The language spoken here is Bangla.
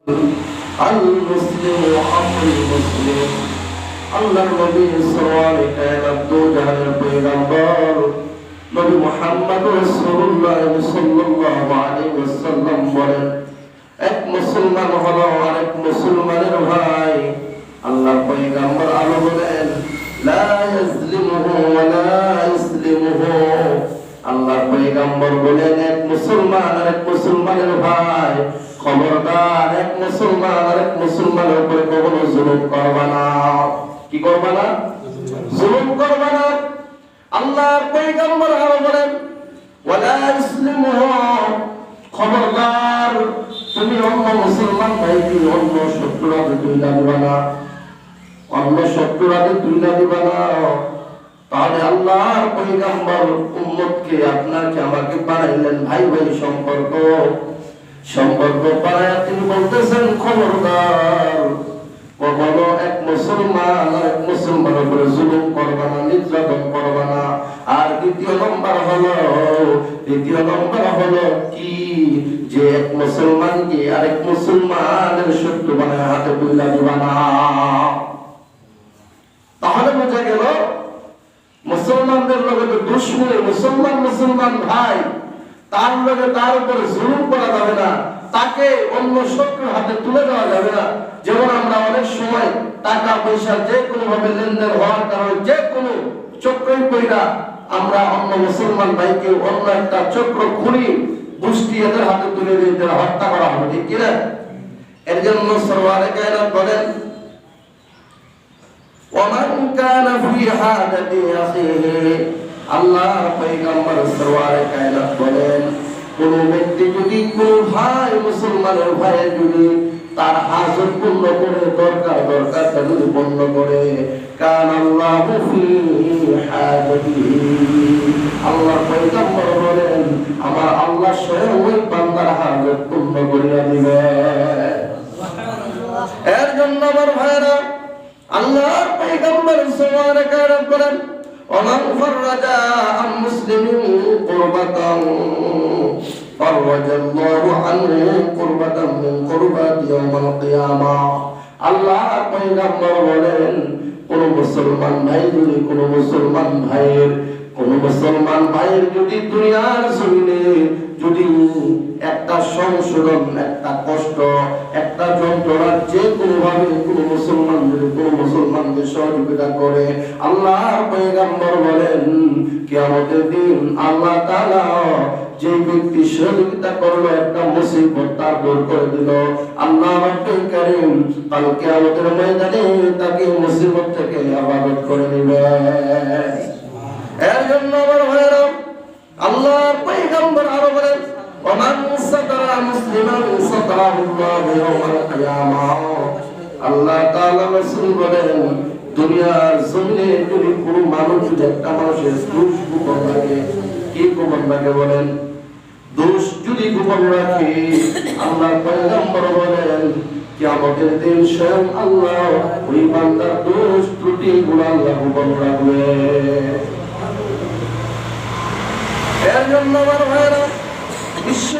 المسلم أخو المسلم আল্লাহর নবী সাল্লাল্লাহু আলাইহি দু জাহানের পয়গম্বর নবী মুহাম্মদ রাসূলুল্লাহ সাল্লাল্লাহু আলাইহি ওয়াসাল্লাম বলেন, এক মুসলমান হলো আরেক মুসলমানের ভাই। আল্লাহর পয়গম্বর আলো বলেন, লা ইয়াজলিমুহু ওয়া লা ইসলিমুহু। আল্লাহর পয়গম্বর বলেন, এক মুসলমান আরেক মুসলমানের ভাই, খবরদার এক মুসলমান আরেক মুসলমানের উপরে কখনো জুলুম করবা না। কি করবা না? জুলুম করবা না। আল্লাহর পয়গম্বর আরো বলেন, ওয়ালা ইসলিমুহু, খবরদার তুমি অন্য মুসলমান ভাইকে অন্য শত্রুরাতে তুইলা দিবা না, অন্য শত্রুরাতে তুইলা দিবা না। তাহলে আল্লাহর পয়গম্বর উম্মতকে আপনাকে আমাকে বানাইলেন ভাই ভাই সম্পর্ক বানায় তিনি বলতেছেন, খবরদার কখনো এক মুসলমান আর এক মুসলমানের উপরে জুলুম করবা না, নির্যাতন করবা না। আর দ্বিতীয় নম্বর হলো কি, যে এক মুসলমানকে আরেক মুসলমানের শত্রু বানায় হাতে তুইলা দিবা না। তাহলে বোঝা গেল মুসলমানদের লগে তো দুশমনী, মুসলমান ভাই, তার লগে তার উপরে জুলুম করা যাবে না, তাকে অন্য শত্রুর হাতে তুলে দেওয়া যাবে না। যেমন আমরা অনেক সময় টাকা পয়সা যে কোনো ভাবে লেনদেন হওয়ার কারণে যে কোনো চক্রই কইরা আমরা অন্য মুসলমান ভাইকে অন্য একটা চক্র খুনি গোষ্ঠী এদের হাতে তুলে দিয়ে হত্যা করা হবে, ঠিক কিনা? এর জন্য সরওয়ারে কায়নাত বলেন, ওমান কানা ফি হাদাতি আখিহি, আল্লাহর পয়গম্বর সরওয়ারে কায়নাত বলেন, কোন ব্যক্তি যদি কোন ভাই মুসলমানের ভাইয়ের যদি তার হাজত পূর্ণ করে, দরকারটা যদি পূর্ণ করে, কান আল্লাহু ফি হাদাতিহি, আল্লাহর পয়গম্বর বলেন আমার আল্লাহ স্বয়ং ওই বান্দার হাজত পূর্ণ করিয়া দিবে। এর জন্য আমার ভাইরা, আল্লাহর পয়গম্বর সাল্লাল্লাহু আলাইহি ওয়াসাল্লাম বলেন, ওমান ফাররাজা আন মুসলিমিন কুরবাতান ফাররাজাল্লাহু আনহু কুরবাতান মিন কুরবাতি ইয়াউমিল কিয়ামাহ। আল্লাহর পয়গম্বর বলেন, কোন মুসলমান ভাইয়ের যদি দুনিয়ার জমিনে যদি একটা সংশোধন, একটা কষ্ট, একটা যন্ত্রণা যে কোনো ভাবে কোনো মুসলমান যদি কোনো মুসলমানকে সহযোগিতা করে, আল্লাহর পয়গম্বর বলেন কিয়ামতের দিন আল্লাহ তাআলা যে ব্যক্তি সহযোগিতা করলো, একটা মুসিবত তার দূর করে দিল, আল্লাহ রাব্বুল কারীম কাল কিয়ামতের ময়দানে তাকে মুসিবত থেকে আবাদ করে নেবে। এর জন্য আমার ভাইরা, আল্লাহর পয়গম্বর আরো বলেন, ওমান সাতারা মুসলিমান সাতারাহুল্লাহু ইয়াওমাল কিয়ামাহ। আল্লাহ তাআলা রাসূল বলেন, দুনিয়ার জমিনে যদি কোনো মানুষ, যদি একটা মানুষের দোষ গোপন রাখে, কি গোপন রাখে বলেন? দোষ যদি গোপন রাখে, আল্লাহর পয়গম্বর বলেন কিয়ামতের দিন স্বয়ং আল্লাহ ওই বান্দার দোষ ত্রুটি গুলো আল্লাহ গোপন রাখবে। এর জন্য আমার ভাইরা,